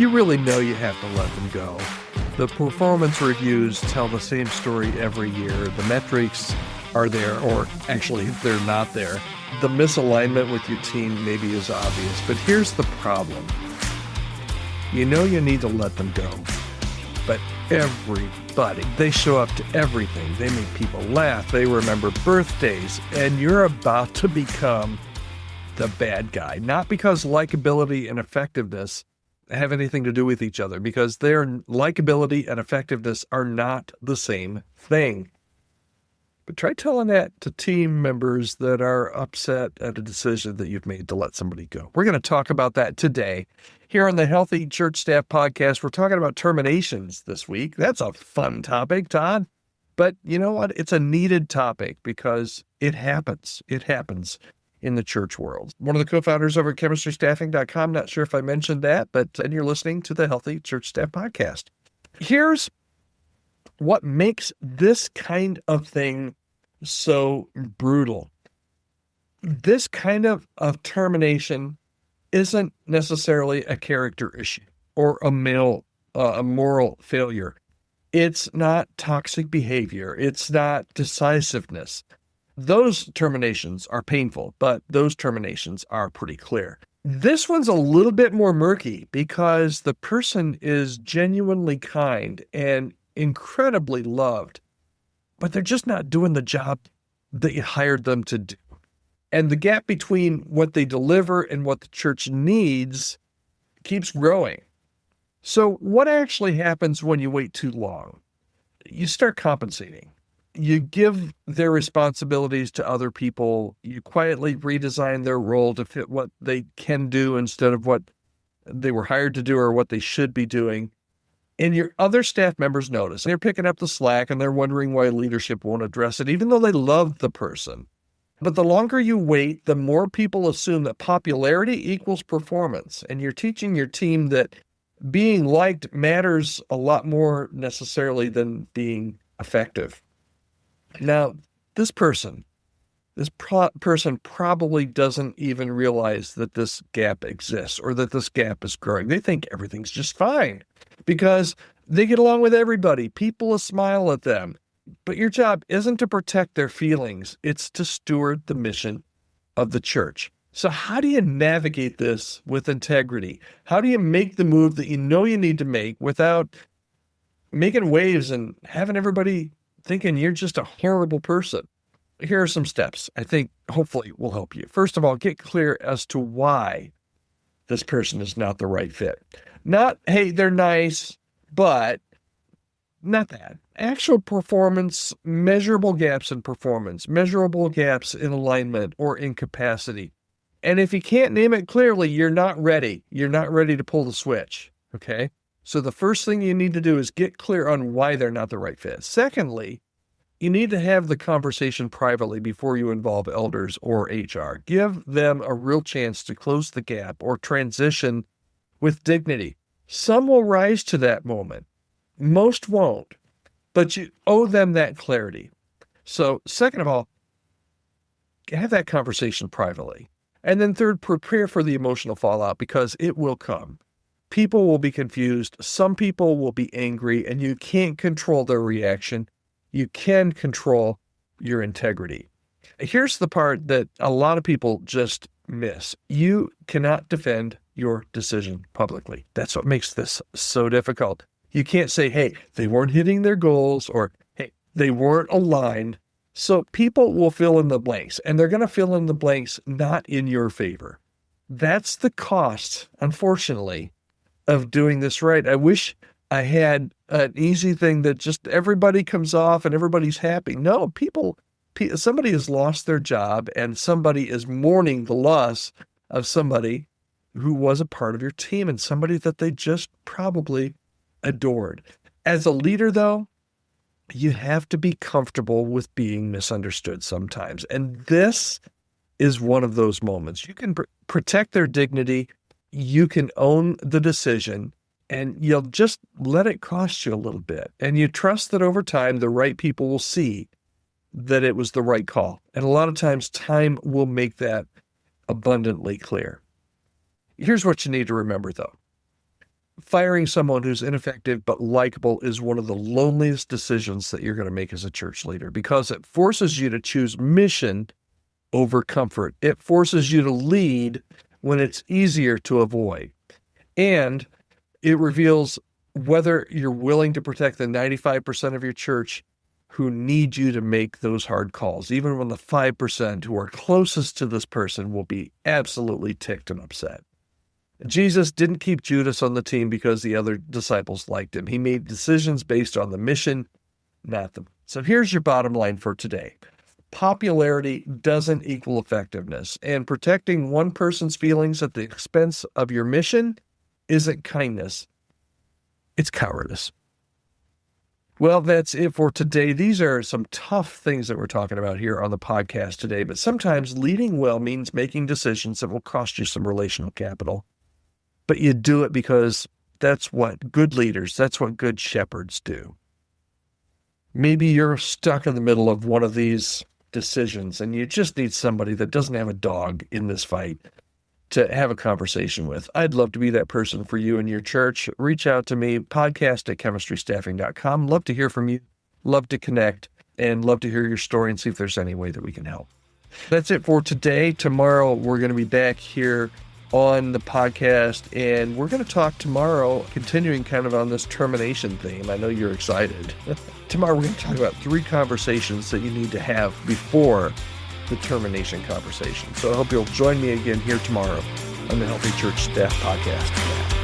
you really know you have to let them go. The performance reviews tell the same story every year. The metrics are there, or actually they're not there. The misalignment with your team maybe is obvious, but here's the problem. You know you need to let them go, but everybody, they show up to everything. They make people laugh. They remember birthdays, and you're about to become the bad guy. Not because likability and effectiveness have anything to do with each other, because their likability and effectiveness are not the same thing. But try telling that to team members that are upset at a decision that you've made to let somebody go. We're going to talk about that today. Here on the Healthy Church Staff Podcast, we're talking about terminations this week. That's a fun topic, Todd. But you know what? It's a needed topic because it happens. It happens in the church world. One of the co-founders over at chemistrystaffing.com. Not sure if I mentioned that, and you're listening to the Healthy Church Staff Podcast. Here's what makes this kind of thing so brutal. This kind of termination isn't necessarily a character issue or a moral failure. It's not toxic behavior. It's not decisiveness. Those terminations are painful, but those terminations are pretty clear. This one's a little bit more murky because the person is genuinely kind and incredibly loved, but they're just not doing the job that you hired them to do. And the gap between what they deliver and what the church needs keeps growing. So what actually happens when you wait too long? You start compensating. You give their responsibilities to other people. You quietly redesign their role to fit what they can do instead of what they were hired to do or what they should be doing. And your other staff members notice. They're picking up the slack and they're wondering why leadership won't address it, even though they love the person. But the longer you wait, the more people assume that popularity equals performance. And you're teaching your team that being liked matters a lot more necessarily than being effective. Now, this person probably doesn't even realize that this gap exists or that this gap is growing. They think everything's just fine because they get along with everybody. People smile at them. But your job isn't to protect their feelings. It's to steward the mission of the church. So how do you navigate this with integrity? How do you make the move that you know you need to make without making waves and having everybody thinking you're just a horrible person? Here are some steps I think hopefully will help you. First of all, get clear as to why this person is not the right fit. Not, hey, they're nice, but not that. Actual performance, measurable gaps in performance, measurable gaps in alignment or in capacity. And if you can't name it clearly, you're not ready. You're not ready to pull the switch, okay? So the first thing you need to do is get clear on why they're not the right fit. Secondly, you need to have the conversation privately before you involve elders or HR. Give them a real chance to close the gap or transition with dignity. Some will rise to that moment. Most won't, but you owe them that clarity. So second of all, have that conversation privately. And then third, prepare for the emotional fallout because it will come. People will be confused. Some people will be angry, and you can't control their reaction. You can control your integrity. Here's the part that a lot of people just miss. You cannot defend your decision publicly. That's what makes this so difficult. You can't say, hey, they weren't hitting their goals, or hey, they weren't aligned. So people will fill in the blanks, and they're going to fill in the blanks not in your favor. That's the cost, unfortunately, of doing this right. I wish I had an easy thing that just everybody comes off and everybody's happy. No, somebody has lost their job, and somebody is mourning the loss of somebody who was a part of your team and somebody that they just probably adored. As a leader, though, you have to be comfortable with being misunderstood sometimes. And this is one of those moments. You can protect their dignity. You can own the decision, and you'll just let it cost you a little bit. And you trust that over time, the right people will see that it was the right call. And a lot of times time will make that abundantly clear. Here's what you need to remember, though. firing someone who's ineffective but likable is one of the loneliest decisions that you're going to make as a church leader, because it forces you to choose mission over comfort. It forces you to lead when it's easier to avoid. And it reveals whether you're willing to protect the 95% of your church who need you to make those hard calls, even when the 5% who are closest to this person will be absolutely ticked and upset. Jesus didn't keep Judas on the team because the other disciples liked him. He made decisions based on the mission, not them. So here's your bottom line for today. Popularity doesn't equal effectiveness, and protecting one person's feelings at the expense of your mission isn't kindness. It's cowardice. Well, that's it for today. These are some tough things that we're talking about here on the podcast today, but sometimes leading well means making decisions that will cost you some relational capital. But you do it because that's what good leaders, that's what good shepherds do. Maybe you're stuck in the middle of one of these decisions and you just need somebody that doesn't have a dog in this fight to have a conversation with. I'd love to be that person for you and your church. Reach out to me, podcast@chemistrystaffing.com. Love to hear from you, love to connect, and love to hear your story and see if there's any way that we can help. That's it for today. Tomorrow, we're going to be back here on the podcast, and we're going to talk tomorrow, continuing kind of on this termination theme. I know you're excited. Tomorrow, we're going to talk about 3 conversations that you need to have before the termination conversation. So I hope you'll join me again here tomorrow on the Healthy Church Staff Podcast.